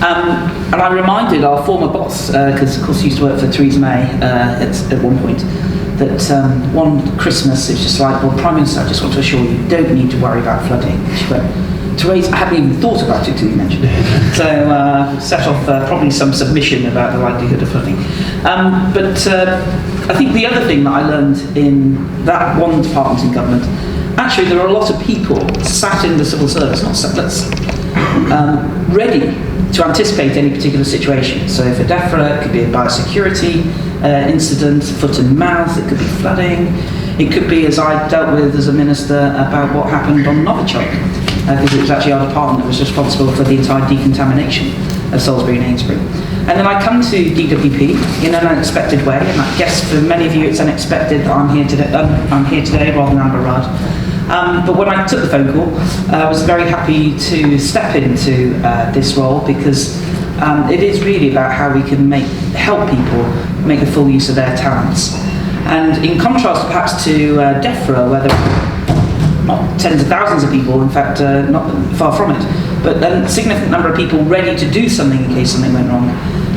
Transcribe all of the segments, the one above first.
And I reminded our former boss, because of course he used to work for Theresa May at one point, that one Christmas it was just like, well, Prime Minister, I just want to assure you, you don't need to worry about flooding. She went, Therese, I hadn't even thought about it till you mentioned it. So set off probably some submission about the likelihood of flooding. But I think the other thing that I learned in that one department in government, actually there are a lot of people sat in the civil service, not sat, ready to anticipate any particular situation. So for DEFRA, it could be a biosecurity incident, foot and mouth, it could be flooding, it could be, as I dealt with as a minister, about what happened on Novichok, because it was actually our department that was responsible for the entire decontamination of Salisbury and Amesbury. And then I come to DWP in an unexpected way, and I guess for many of you it's unexpected that I'm here today rather than Amber Rudd. But when I took the phone call, I was very happy to step into this role, because it is really about how we can help people make the full use of their talents. And in contrast perhaps to DEFRA, where there are not tens of thousands of people, in fact not far from it, but a significant number of people ready to do something in case something went wrong.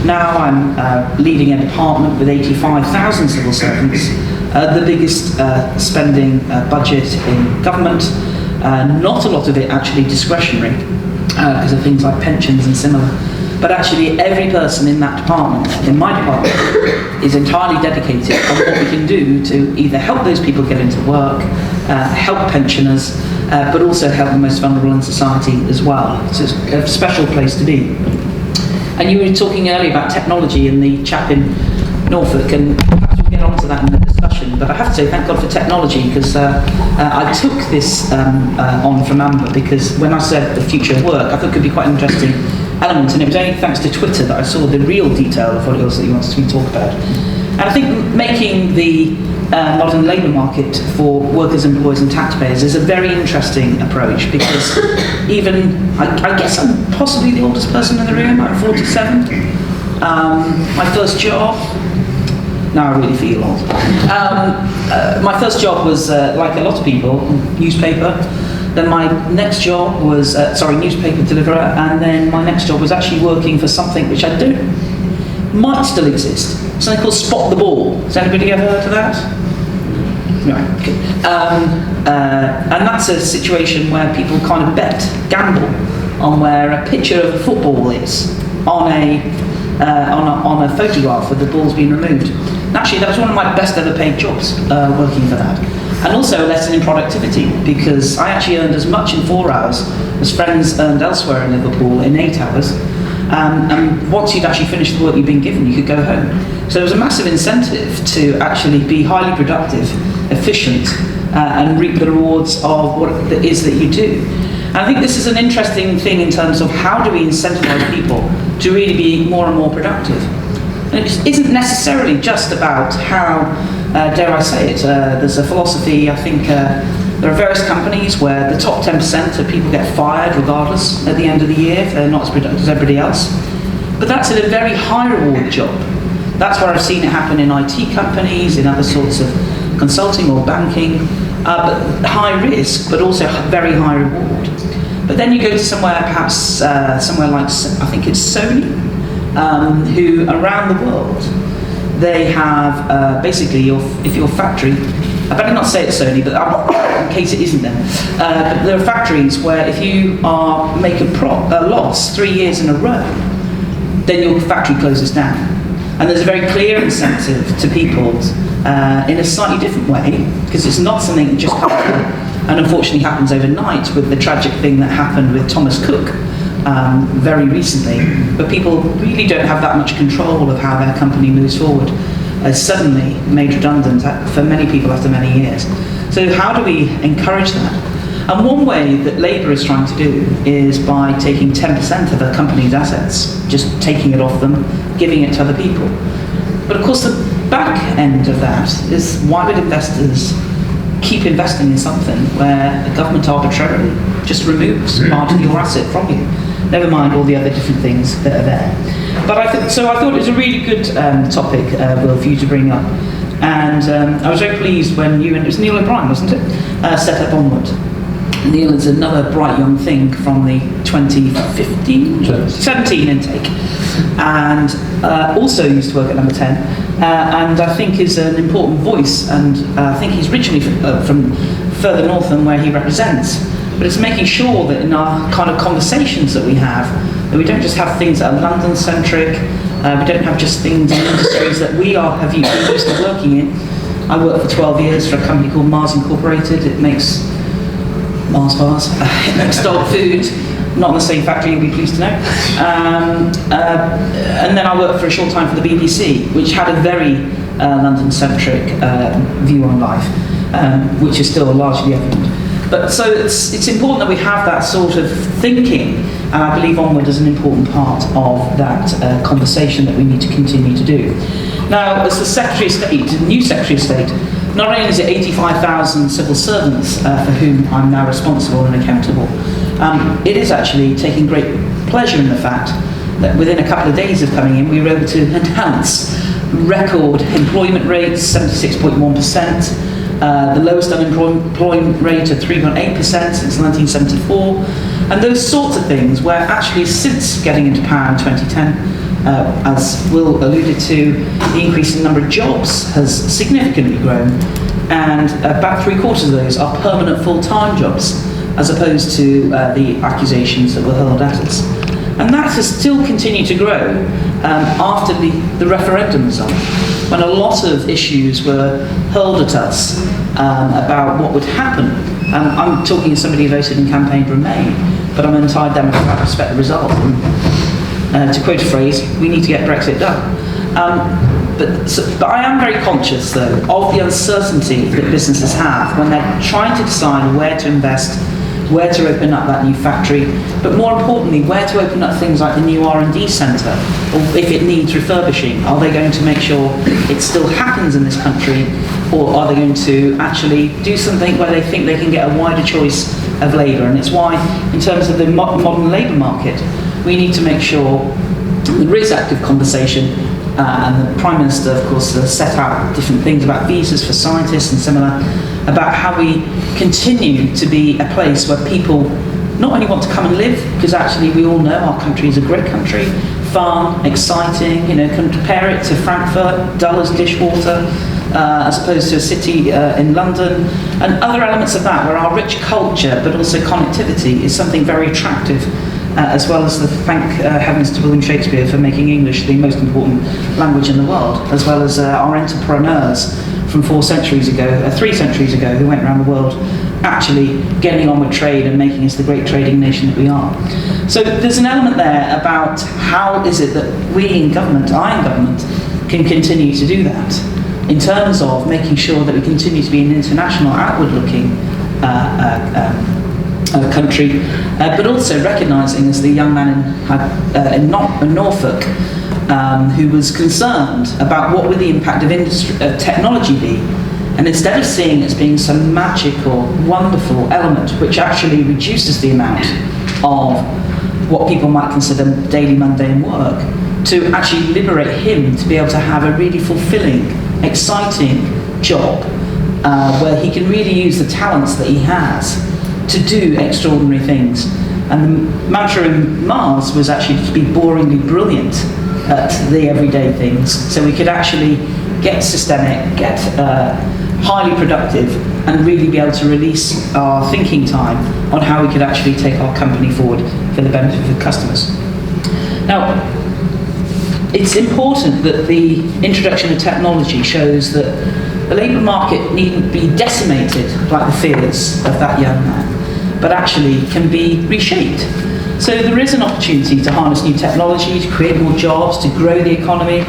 Now I'm leading a department with 85,000 civil servants, the biggest spending budget in government, not a lot of it actually discretionary because of things like pensions and similar, but actually every person in that department, in my department, is entirely dedicated on what we can do to either help those people get into work, help pensioners, but also help the most vulnerable in society as well. So it's a special place to be. And you were talking earlier about technology and the chap in Norfolk, and perhaps we'll get onto that in the discussion, but I have to say thank God for technology, because I took this on from Amber, because when I said the future of work, I thought it could be quite an interesting element, and it was only thanks to Twitter that I saw the real detail of what it was that he wanted me to talk about. And I think making the modern labour market for workers, employees and taxpayers is a very interesting approach, because even, I guess I'm possibly the oldest person in the room, I'm 47. My first job, now I really feel old. My first job was, like a lot of people, newspaper. Then my next job was, newspaper deliverer, and then my next job was actually working for something which I don't, might still exist, something called Spot the Ball. Has anybody ever heard of that? Right, okay. And that's a situation where people kind of gamble on where a picture of a football is on a photograph with the ball's been removed. And actually, that was one of my best ever paid jobs, working for that. And also a lesson in productivity, because I actually earned as much in 4 hours as friends earned elsewhere in Liverpool in 8 hours. And once you'd actually finished the work you'd been given, you could go home. So there was a massive incentive to actually be highly productive, efficient, and reap the rewards of what it is that you do. And I think this is an interesting thing in terms of how do we incentivize people to really be more and more productive. And it isn't necessarily just about how, dare I say it, there's a philosophy, I think, there are various companies where the top 10% of people get fired regardless at the end of the year if they're not as productive as everybody else. But that's in a very high reward job. That's where I've seen it happen in IT companies, in other sorts of consulting or banking, but high risk, but also very high reward. But then you go to somewhere, perhaps somewhere like, I think it's Sony, who around the world, they have basically, if your factory, I better not say it's Sony, but in case it isn't them, but there are factories where if you make a loss 3 years in a row, then your factory closes down. And there's a very clear incentive to people in a slightly different way, because it's not something that just happens and unfortunately happens overnight, with the tragic thing that happened with Thomas Cook very recently, but people really don't have that much control of how their company moves forward. Suddenly made redundant for many people after many years. So how do we encourage that? And one way that Labour is trying to do is by taking 10% of a company's assets, just taking it off them, giving it to other people. But of course the back end of that is, why would investors keep investing in something where the government arbitrarily just removes part of your asset from you? Never mind all the other different things that are there. But I thought it was a really good topic, Will, for you to bring up. And I was very pleased when you, and it was Neil O'Brien, wasn't it, set up Onward. Neil is another bright young thing from the 2015, 17 intake, and also used to work at number 10, and I think is an important voice, and I think he's originally from further north than where he represents, but it's making sure that in our kind of conversations that we have, that we don't just have things that are London-centric, we don't have just things in industries that we have been used to working in. I worked for 12 years for a company called Mars Incorporated. It makes Mars bars. It makes dog food. Not in the same factory, you'll be pleased to know. And then I worked for a short time for the BBC, which had a very London-centric view on life, which is still largely evident. But so it's important that we have that sort of thinking, and I believe Onward is an important part of that conversation that we need to continue to do. Now, as the Secretary of State, the new Secretary of State, not only is it 85,000 civil servants for whom I'm now responsible and accountable, it is actually taking great pleasure in the fact that within a couple of days of coming in, we were able to announce record employment rates, 76.1%, the lowest unemployment rate of 3.8% since 1974, and those sorts of things where actually since getting into power in 2010, as Will alluded to, the increase in number of jobs has significantly grown, and about 3/4 of those are permanent full-time jobs, as opposed to the accusations that were hurled at us. And that has still continued to grow after the referendum result, when a lot of issues were hurled at us about what would happen. I'm talking as somebody who voted and campaigned Remain, but I'm an entire Democrat, I respect the result. And, to quote a phrase, we need to get Brexit done. But I am very conscious, though, of the uncertainty that businesses have when they're trying to decide where to invest, where to open up that new factory, but more importantly, where to open up things like the new R&D centre, or if it needs refurbishing. Are they going to make sure it still happens in this country, or are they going to actually do something where they think they can get a wider choice of labour? And it's why, in terms of the modern labour market, we need to make sure there is active conversation, and the Prime Minister, of course, set out different things about visas for scientists and similar, about how we continue to be a place where people not only want to come and live, because actually we all know our country is a great country, fun, exciting, compare it to Frankfurt, dull as dishwater, as opposed to a city in London, and other elements of that, where our rich culture, but also connectivity, is something very attractive. As well as thank heavens to William Shakespeare for making English the most important language in the world, as well as our entrepreneurs from 3 centuries ago, who went around the world actually getting on with trade and making us the great trading nation that we are. So there's an element there about how is it that we in government, I in government, can continue to do that, in terms of making sure that we continue to be an international, outward-looking country, but also recognising, as the young man in Norfolk, who was concerned about what would the impact of technology be, and instead of seeing it as being some magical, wonderful element which actually reduces the amount of what people might consider daily mundane work, to actually liberate him to be able to have a really fulfilling, exciting job where he can really use the talents that he has to do extraordinary things. And the mantra in Mars was actually to be boringly brilliant at the everyday things, so we could actually get systemic, get highly productive, and really be able to release our thinking time on how we could actually take our company forward for the benefit of the customers. Now, it's important that the introduction of technology shows that the labour market needn't be decimated like the fears of that young man, but actually can be reshaped. So there is an opportunity to harness new technology, to create more jobs, to grow the economy.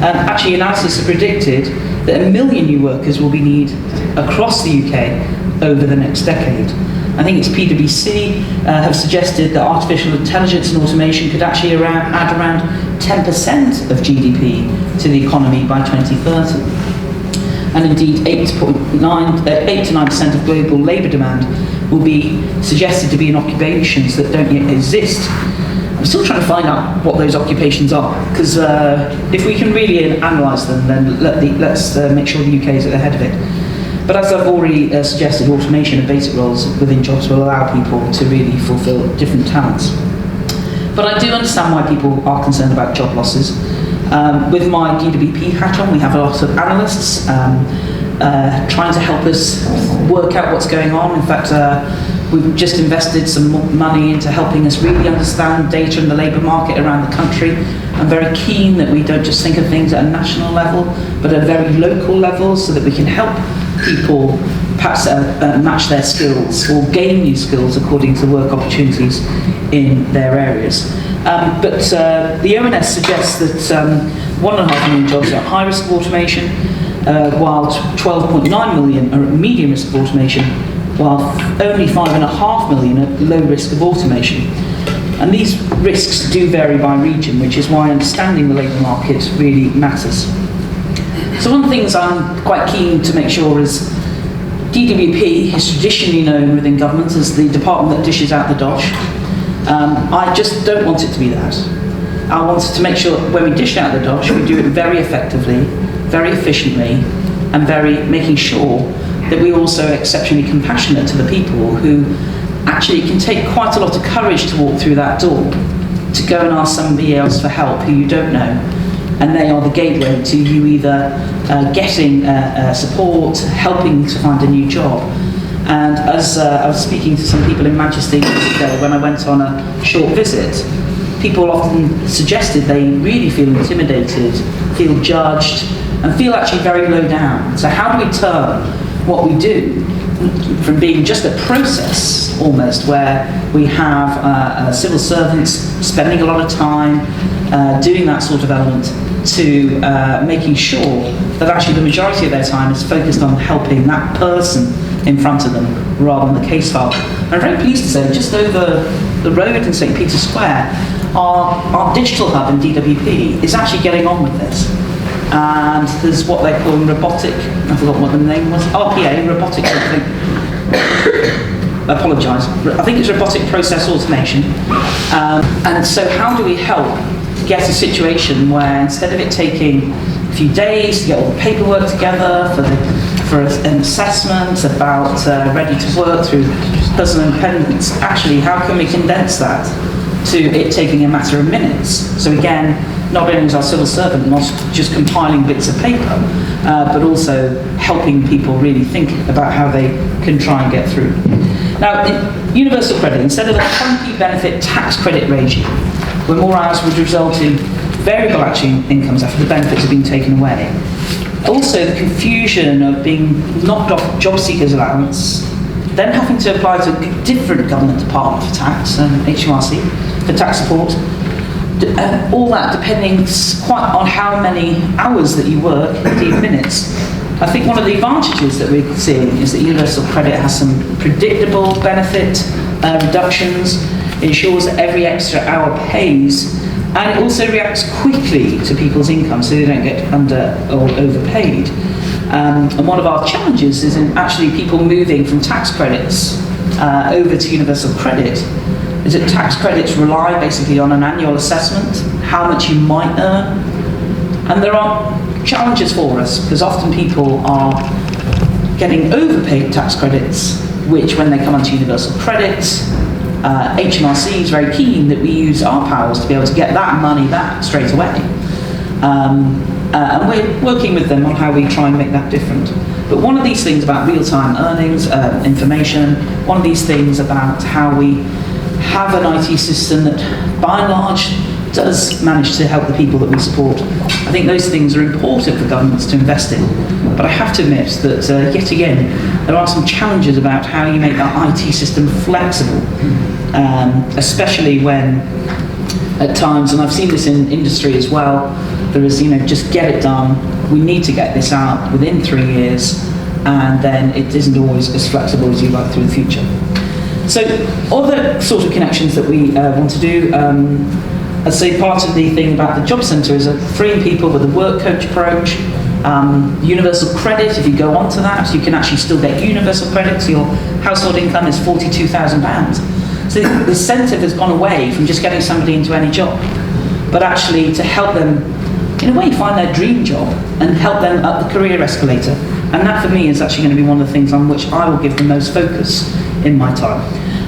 Actually, analysis has predicted that 1 million new workers will be needed across the UK over the next decade. I think it's PwC have suggested that artificial intelligence and automation could actually add around 10% of GDP to the economy by 2030. And indeed, 8 to 9% of global labour demand will be suggested to be in occupations that don't yet exist. I'm still trying to find out what those occupations are, because if we can really analyse them, then let's make sure the UK is at the head of it. But as I've already suggested, automation of basic roles within jobs will allow people to really fulfil different talents. But I do understand why people are concerned about job losses. With my DWP hat on, we have a lot of analysts trying to help us work out what's going on. In fact, we've just invested some money into helping us really understand data in the labour market around the country. I'm very keen that we don't just think of things at a national level, but at a very local level, so that we can help people perhaps match their skills or gain new skills according to work opportunities in their areas. But the ONS suggests that 1.5 million jobs are at high risk of automation, while 12.9 million are at medium risk of automation, while only 5.5 million are at low risk of automation. And these risks do vary by region, which is why understanding the labour market really matters. So one of the things I'm quite keen to make sure is DWP is traditionally known within government as the department that dishes out the dosh. I just don't want it to be that. I want to make sure that when we dish out the dosh, we do it very effectively, very efficiently, and making sure that we're also exceptionally compassionate to the people who actually can take quite a lot of courage to walk through that door, to go and ask somebody else for help who you don't know. And they are the gateway to you either getting support, helping to find a new job. And as I was speaking to some people in Manchester years ago when I went on a short visit, people often suggested they really feel intimidated, feel judged, and feel actually very low down. So how do we turn what we do from being just a process almost, where we have civil servants spending a lot of time doing that sort of element, to making sure that actually the majority of their time is focused on helping that person in front of them rather than the case file. I'm very pleased to say just over the road in St. Peter's Square, our digital hub in DWP is actually getting on with this. And there's what they're calling robotic, I forgot what the name was, RPA, robotic something. Apologise. I think it's robotic process automation. And so how do we help get a situation where instead of it taking a few days to get all the paperwork together for an assessment about ready to work through personal independence, actually how can we condense that to it taking a matter of minutes? So again, not only is our civil servant not just compiling bits of paper, but also helping people really think about how they can try and get through. Now, in universal credit, instead of the funky benefit tax credit regime, where more hours would result in variable actual incomes after the benefits have been taken away. Also, the confusion of being knocked off job seekers allowance, then having to apply to a different government department for tax, HMRC, for tax support, all that depending quite on how many hours that you work, indeed minutes. I think one of the advantages that we're seeing is that universal credit has some predictable benefit reductions. It ensures that every extra hour pays, and it also reacts quickly to people's income so they don't get under or overpaid. And one of our challenges is in actually people moving from tax credits over to universal credit, is that tax credits rely basically on an annual assessment, how much you might earn. And there are challenges for us, because often people are getting overpaid tax credits, which when they come onto universal credit, HMRC is very keen that we use our powers to be able to get that money back straight away. And we're working with them on how we try and make that different. But one of these things about real-time earnings, information, one of these things about how we have an IT system that, by and large, does manage to help the people that we support. I think those things are important for governments to invest in. But I have to admit that, yet again, there are some challenges about how you make that IT system flexible, especially when, at times, and I've seen this in industry as well, there is, just get it done, we need to get this out within 3 years, and then it isn't always as flexible as you'd like through the future. So, other sort of connections that we want to do, I'd say part of the thing about the Job Centre is freeing people with a work coach approach. Universal credit, if you go onto that, you can actually still get universal credit, so your household income is £42,000. So the incentive has gone away from just getting somebody into any job, but actually to help them, in a way, find their dream job and help them up the career escalator. And that for me is actually going to be one of the things on which I will give the most focus in my time.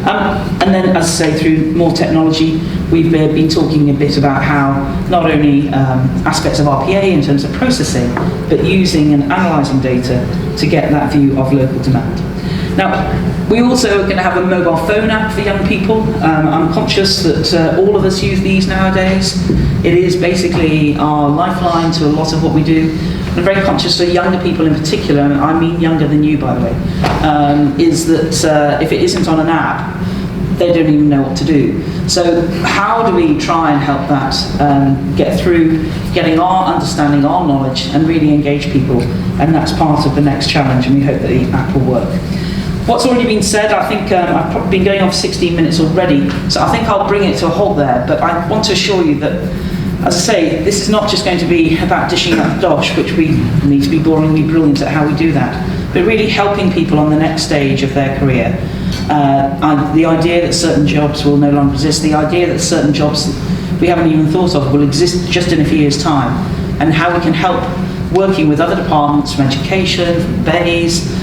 And then, as I say, through more technology, we've been talking a bit about how not only aspects of RPA in terms of processing, but using and analysing data to get that view of local demand. Now, we also are going to have a mobile phone app for young people. I'm conscious that all of us use these nowadays. It is basically our lifeline to a lot of what we do. I'm very conscious for younger people in particular, and I mean younger than you, by the way, is that if it isn't on an app, they don't even know what to do. So how do we try and help that get through getting our understanding, our knowledge, and really engage people? And that's part of the next challenge, and we hope that the app will work. What's already been said, I think I've probably been going on for 16 minutes already, so I think I'll bring it to a halt there, but I want to assure you that, as I say, this is not just going to be about dishing out dosh, which we need to be boringly brilliant at how we do that, but really helping people on the next stage of their career. The idea that certain jobs will no longer exist, the idea that certain jobs we haven't even thought of will exist just in a few years' time, and how we can help working with other departments from education, from BAYS,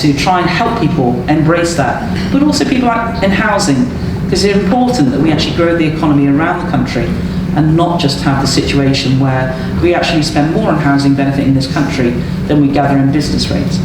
to try and help people embrace that, but also people in housing, because it's important that we actually grow the economy around the country and not just have the situation where we actually spend more on housing benefit in this country than we gather in business rates.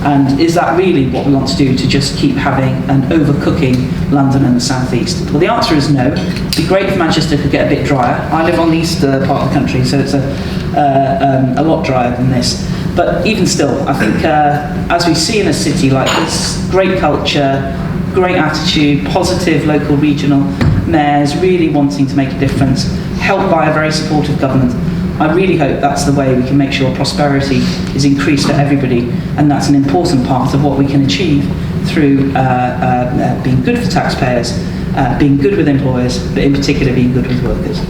And is that really what we want to do, to just keep having an overcooking London and the South East? Well, the answer is no. It'd be great if Manchester could get a bit drier. I live on the east part of the country, so it's a lot drier than this. But even still, I think as we see in a city like this, great culture, great attitude, positive local regional mayors really wanting to make a difference, helped by a very supportive government. I really hope that's the way we can make sure prosperity is increased for everybody, and that's an important part of what we can achieve through being good for taxpayers, being good with employers, but in particular being good with workers.